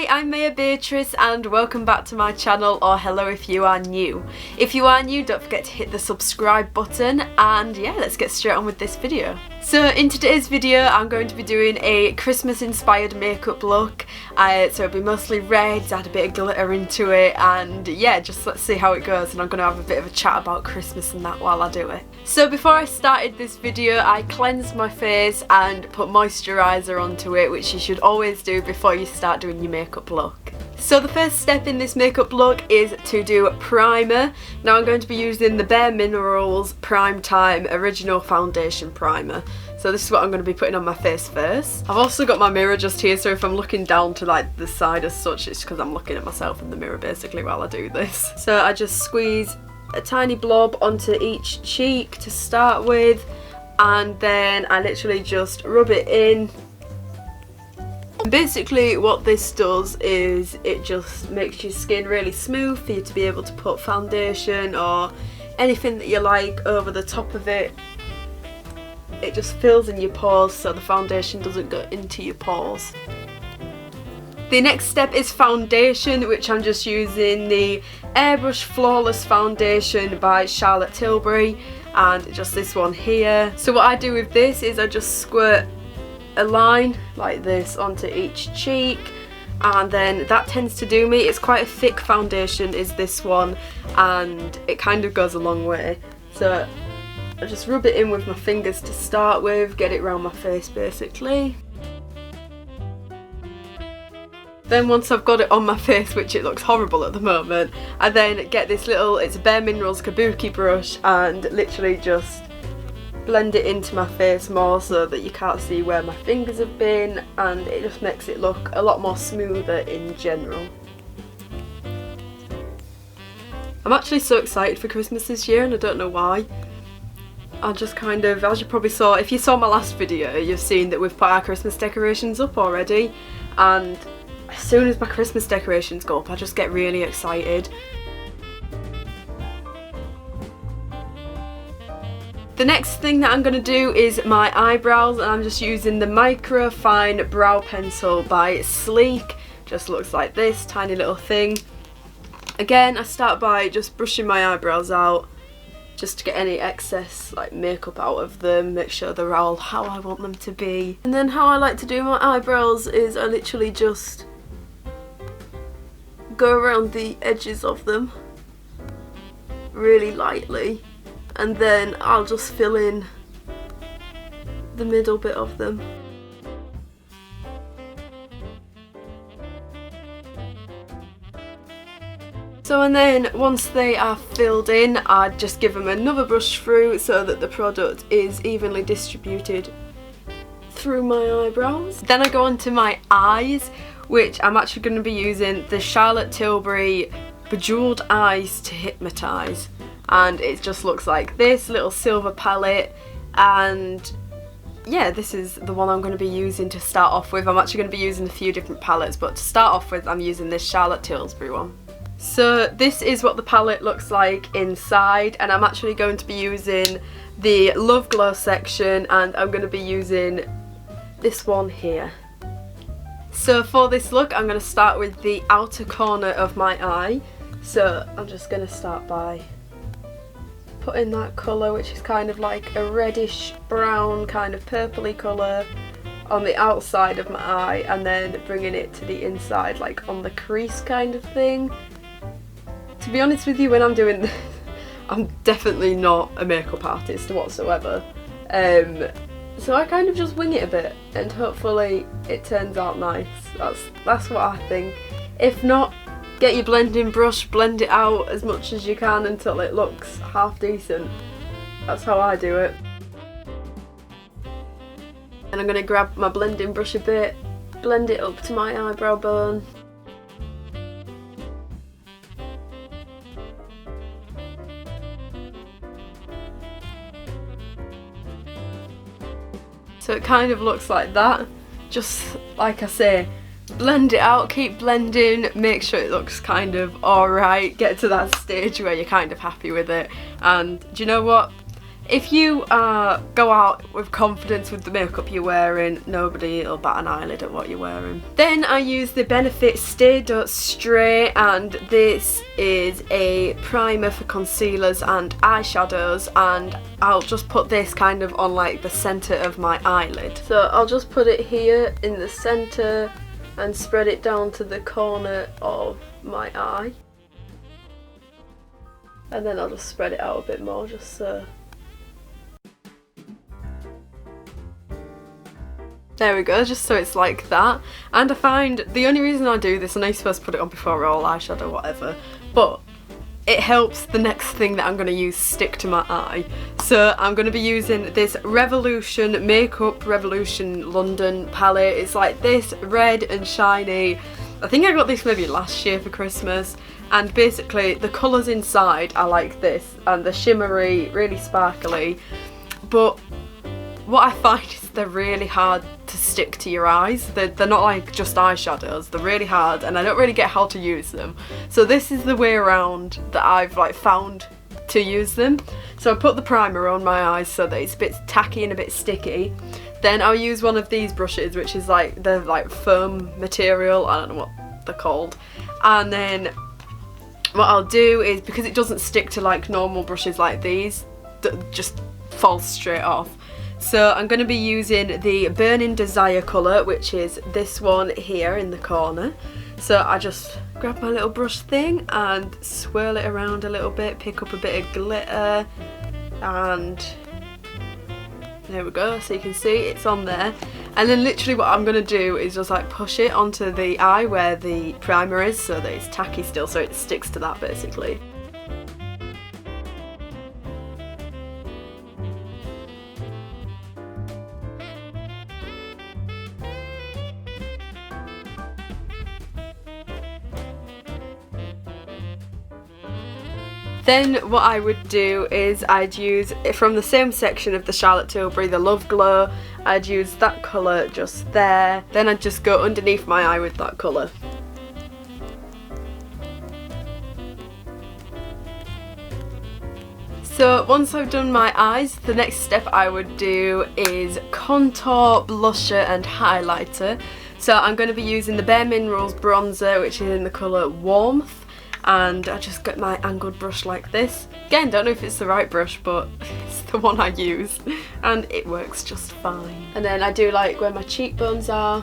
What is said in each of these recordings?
Hi, I'm Maia Beatrice and welcome back to my channel, or hello if you are new. If you are new, don't forget to hit the subscribe button, and yeah, let's get straight on with this video. So in today's video I'm going to be doing a Christmas inspired makeup look, so it'll be mostly reds, add a bit of glitter into it, and yeah, just let's see how it goes, and I'm going to have a bit of a chat about Christmas and that while I do it. So before I started this video I cleansed my face and put moisturiser onto it, which you should always do before you start doing your makeup look. So the first step in this makeup look is to do primer. Now I'm going to be using the Bare Minerals Prime Time Original Foundation Primer. So this is what I'm going to be putting on my face first. I've also got my mirror just here, so if I'm looking down to like the side as such, it's because I'm looking at myself in the mirror basically while I do this. So I just squeeze a tiny blob onto each cheek to start with, and then I literally just rub it in. Basically what this does is it just makes your skin really smooth for you to be able to put foundation or anything that you like over the top of it. It just fills in your pores so the foundation doesn't go into your pores. The next step is foundation, which I'm just using the Airbrush Flawless Foundation by Charlotte Tilbury, and just this one here. So what I do with this is I just squirt a line like this onto each cheek, and then that tends to do me. It's quite a thick foundation is this one, and it kind of goes a long way. So I just rub it in with my fingers to start with, get it around my face basically. Then once I've got it on my face, which it looks horrible at the moment, I then get this little, it's a Bare Minerals Kabuki brush, and literally just blend it into my face more so that you can't see where my fingers have been, and it just makes it look a lot more smoother in general. I'm actually so excited for Christmas this year, and I don't know why. I just kind of, as you probably saw, if you saw my last video, you've seen that we've put our Christmas decorations up already, and as soon as my Christmas decorations go up I just get really excited. The next thing that I'm going to do is my eyebrows, and I'm just using the Micro Fine Brow Pencil by Sleek. Just looks like this, tiny little thing. Again, I start by just brushing my eyebrows out just to get any excess like makeup out of them, make sure they're all how I want them to be. And then how I like to do my eyebrows is I literally just go around the edges of them really lightly, and then I'll just fill in the middle bit of them. So and then once they are filled in, I just give them another brush through so that the product is evenly distributed through my eyebrows. Then I go on to my eyes, which I'm actually going to be using the Charlotte Tilbury Bejeweled Eyes to Hypnotise, and it just looks like this little silver palette, and yeah, this is the one I'm going to be using to start off with. I'm actually going to be using a few different palettes, but to start off with I'm using this Charlotte Tilbury one. So this is what the palette looks like inside, and I'm actually going to be using the Love Glow section, and I'm going to be using this one here. So for this look I'm going to start with the outer corner of my eye. So I'm just going to start by putting that colour, which is kind of like a reddish brown kind of purpley colour, on the outside of my eye, and then bringing it to the inside like on the crease kind of thing. To be honest with you, when I'm doing this, I'm definitely not a makeup artist whatsoever. So I kind of just wing it a bit, and hopefully it turns out nice. That's what I think. If not, get your blending brush, blend it out as much as you can until it looks half decent. That's how I do it. And I'm going to grab my blending brush a bit, blend it up to my eyebrow bone. So it kind of looks like that. Just like I say, blend it out, keep blending, make sure it looks kind of alright, get to that stage where you're kind of happy with it. And do you know what? if you go out with confidence with the makeup you're wearing, nobody will bat an eyelid at what you're wearing. Then I use the Benefit Stay Don't Stray, and this is a primer for concealers and eyeshadows, and I'll just put this kind of on like the centre of my eyelid. So I'll just put it here in the centre and spread it down to the corner of my eye. And then I'll just spread it out a bit more, just so. There we go, just so it's like that. And I find the only reason I do this, I know you're supposed to put it on before all eyeshadow, whatever, but it helps the next thing that I'm going to use stick to my eye. So I'm going to be using this Revolution Makeup Revolution London palette. It's like this, red and shiny. I think I got this maybe last year for Christmas, and basically the colours inside are like this, and they're shimmery, really sparkly, but what I find is they're really hard to stick to your eyes. They're not like just eyeshadows, they're really hard, and I don't really get how to use them. So this is the way around that I've like found to use them. So I put the primer on my eyes so that it's a bit tacky and a bit sticky. Then I'll use one of these brushes, which is like, they're like foam material, I don't know what they're called. And then what I'll do is, because it doesn't stick to like normal brushes like these, that just falls straight off. So I'm going to be using the Burning Desire colour, which is this one here in the corner. So I just grab my little brush thing and swirl it around a little bit, pick up a bit of glitter, and there we go, so you can see it's on there. And then literally what I'm going to do is just like push it onto the eye where the primer is, so that it's tacky still, so it sticks to that basically. Then what I would do is I'd use, from the same section of the Charlotte Tilbury, the Love Glow, I'd use that colour just there. Then I'd just go underneath my eye with that colour. So once I've done my eyes, the next step I would do is contour, blusher and highlighter. So I'm going to be using the Bare Minerals bronzer, which is in the colour Warmth. And I just got my angled brush like this. Again, don't know if it's the right brush, but it's the one I use and it works just fine. And then I do like where my cheekbones are.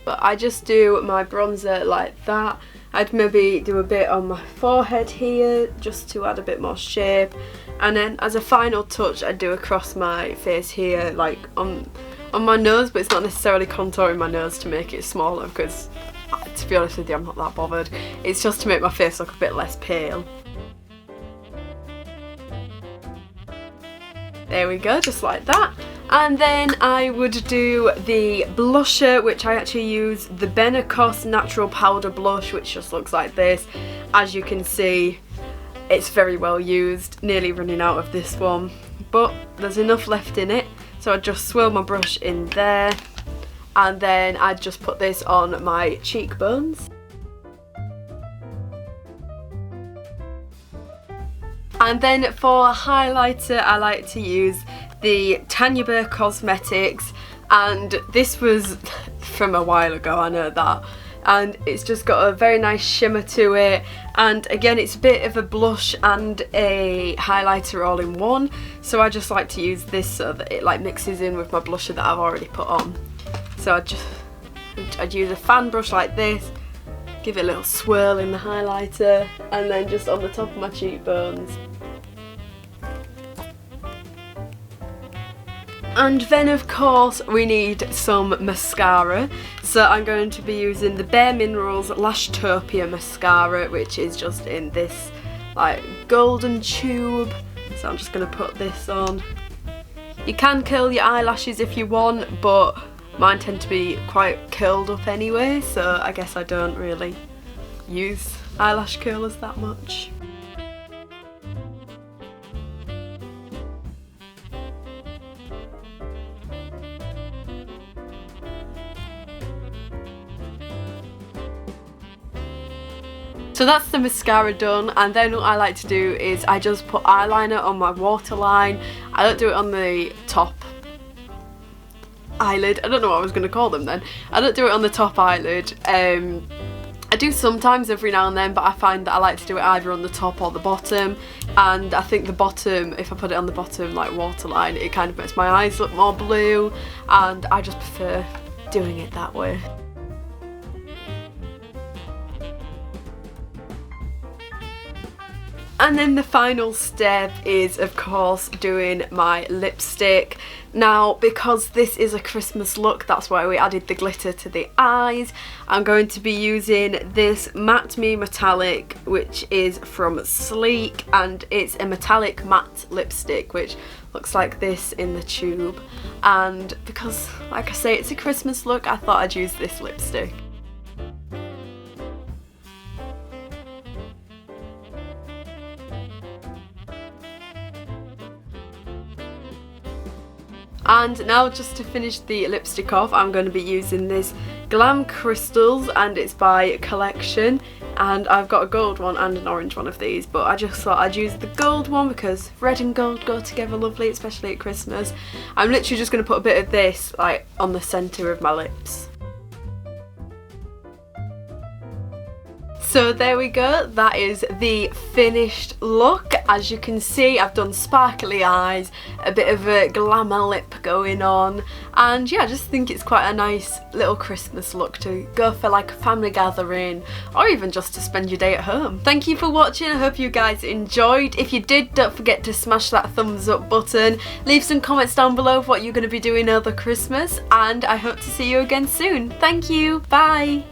But I just do my bronzer like that. I'd maybe do a bit on my forehead here just to add a bit more shape, and then as a final touch I'd do across my face here, like on my nose, but it's not necessarily contouring my nose to make it smaller, because to be honest with you I'm not that bothered. It's just to make my face look a bit less pale. There we go, just like that. And then I would do the blusher, which I actually use the Benecos Natural Powder Blush, which just looks like this. As you can see, it's very well used, nearly running out of this one, but there's enough left in it. So I just swirl my brush in there, and then I'd just put this on my cheekbones. And then for highlighter, I like to use the Tanya Burr Cosmetics, and this was from a while ago, I know that, and it's just got a very nice shimmer to it, and again it's a bit of a blush and a highlighter all in one, so I just like to use this so that it like mixes in with my blusher that I've already put on. So I'd use a fan brush like this, give it a little swirl in the highlighter, and then just on the top of my cheekbones. And then of course we need some mascara, so I'm going to be using the Bare Minerals Lashtopia mascara, which is just in this like golden tube, so I'm just going to put this on. You can curl your eyelashes if you want, but mine tend to be quite curled up anyway, so I guess I don't really use eyelash curlers that much. So that's the mascara done, and then what I like to do is I just put eyeliner on my waterline. I don't do it on the top eyelid. I don't know what I was going to call them then. I don't do it on the top eyelid. I do sometimes every now and then, but I find that I like to do it either on the top or the bottom, and I think the bottom, if I put it on the bottom like waterline, it kind of makes my eyes look more blue, and I just prefer doing it that way. And then the final step is, of course, doing my lipstick. Now, because this is a Christmas look, that's why we added the glitter to the eyes. I'm going to be using this Matte Me Metallic, which is from Sleek, and it's a metallic matte lipstick, which looks like this in the tube. And because, like I say, it's a Christmas look, I thought I'd use this lipstick. And now, just to finish the lipstick off, I'm going to be using this Glam Crystals, and it's by Collection, and I've got a gold one and an orange one of these, but I just thought I'd use the gold one because red and gold go together lovely, especially at Christmas. I'm literally just going to put a bit of this like on the centre of my lips. So there we go, that is the finished look. As you can see, I've done sparkly eyes, a bit of a glamour lip going on, and yeah, I just think it's quite a nice little Christmas look to go for like a family gathering, or even just to spend your day at home. Thank you for watching, I hope you guys enjoyed. If you did, don't forget to smash that thumbs up button, leave some comments down below of what you're going to be doing over Christmas, and I hope to see you again soon. Thank you, bye!